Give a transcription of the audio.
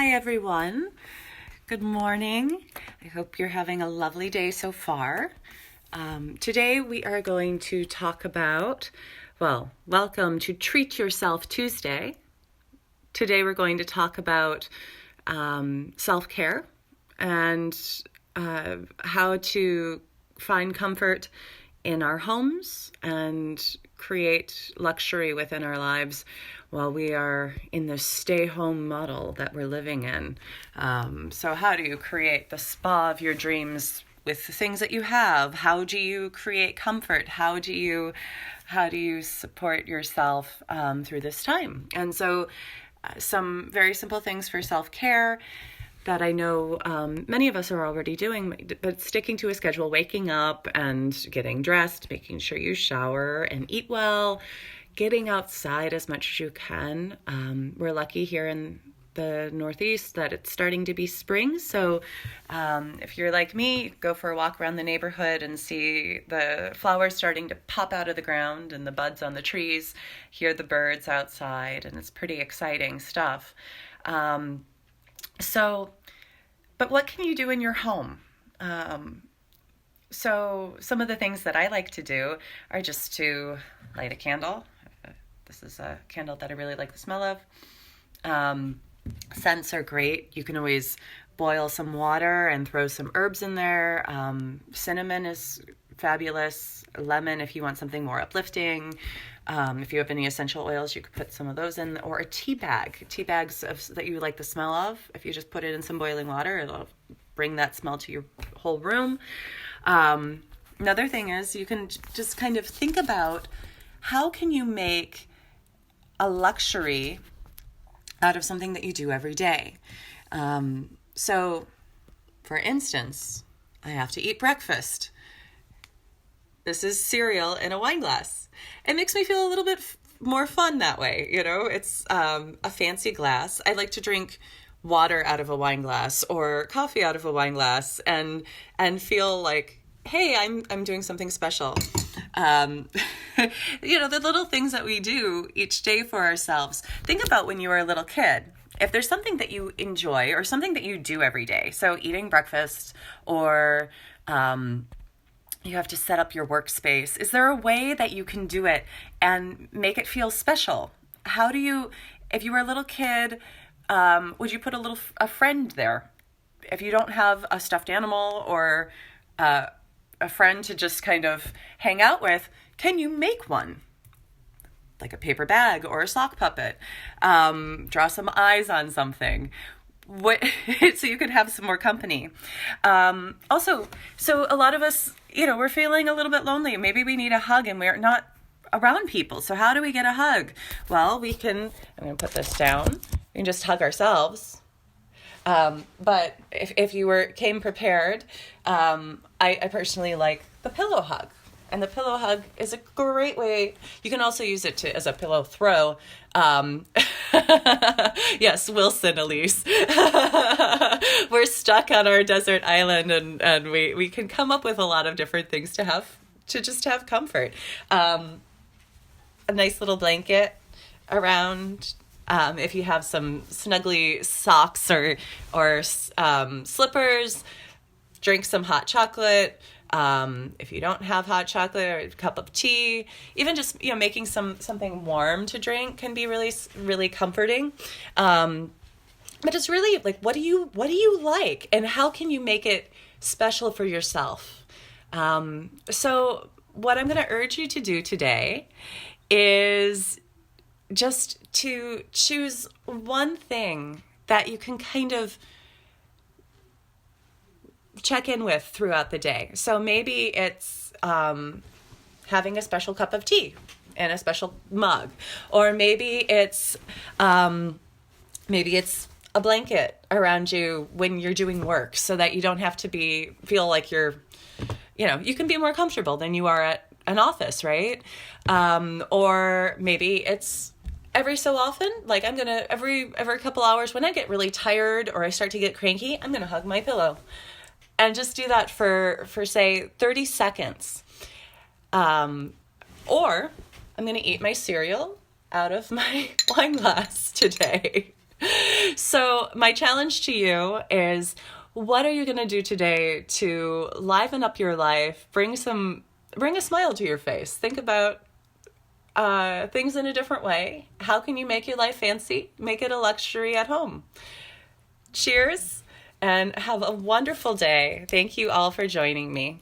Hi, everyone. Good morning. I hope you're having a lovely day so far. Today we are going to talk about, welcome to Treat Yourself Tuesday. Today we're going to talk about self-care and how to find comfort in our homes and create luxury within our lives while we are in the stay-home model that we're living in. So how do you create the spa of your dreams with the things that you have? How do you create comfort? How do you support yourself through this time? And so some very simple things for self-care that I know many of us are already doing, but sticking to a schedule, waking up and getting dressed, making sure you shower and eat well, getting outside as much as you can. We're lucky here in the Northeast that it's starting to be spring. So if you're like me, go for a walk around the neighborhood and see the flowers starting to pop out of the ground and the buds on the trees, hear the birds outside, and it's pretty exciting stuff. But what can you do in your home? So some of the things that I like to do are just to light a candle. This is a candle that I really like the smell of. Scents are great. You can always boil some water and throw some herbs in there. Cinnamon is fabulous. Lemon if you want something more uplifting. If you have any essential oils, you could put some of those in, or a tea bag. Tea bags that you like the smell of. If you just put it in some boiling water, it'll bring that smell to your whole room. Another thing is you can just kind of think about how can you make a luxury out of something that you do every day. So, for instance, I have to eat breakfast. This is cereal in a wine glass. It makes me feel a little bit more fun that way. You know, it's a fancy glass. I like to drink water out of a wine glass or coffee out of a wine glass and feel like, hey, I'm doing something special. The little things that we do each day for ourselves. Think about when you were a little kid. If there's something that you enjoy or something that you do every day, so eating breakfast or you have to set up your workspace. Is there a way that you can do it and make it feel special? How do you, if you were a little kid, would you put a friend there? If you don't have a stuffed animal or a friend to just kind of hang out with, can you make one? Like a paper bag or a sock puppet. Draw some eyes on something. So you could have some more company. Also, so a lot of us, we're feeling a little bit lonely. Maybe we need a hug and we're not around people. So how do we get a hug? Well, I'm going to put this down. We can just hug ourselves. But if you came prepared, I personally like the pillow hug. And the pillow hug is a great way. You can also use it as a pillow throw. Yes, Wilson, Elise. We're stuck on our desert island and we can come up with a lot of different things to just have comfort. A nice little blanket around. If you have some snuggly socks or slippers, drink some hot chocolate. If you don't have hot chocolate or a cup of tea, even just, making something warm to drink can be really, really comforting. But it's really like, what do you like and how can you make it special for yourself? So what I'm going to urge you to do today is just to choose one thing that you can kind of check in with throughout the day. So maybe it's having a special cup of tea in a special mug, or maybe it's a blanket around you when you're doing work, so that you don't have to feel like you're, you can be more comfortable than you are at an office, right? Or maybe it's every so often, like I'm gonna every couple hours when I get really tired or I start to get cranky, I'm gonna hug my pillow. And just do that for say 30 seconds. Or I'm going to eat my cereal out of my wine glass today. So my challenge to you is, what are you going to do today to liven up your life, bring a smile to your face? Think about things in a different way. How can you make your life fancy? Make it a luxury at home. Cheers and have a wonderful day. Thank you all for joining me.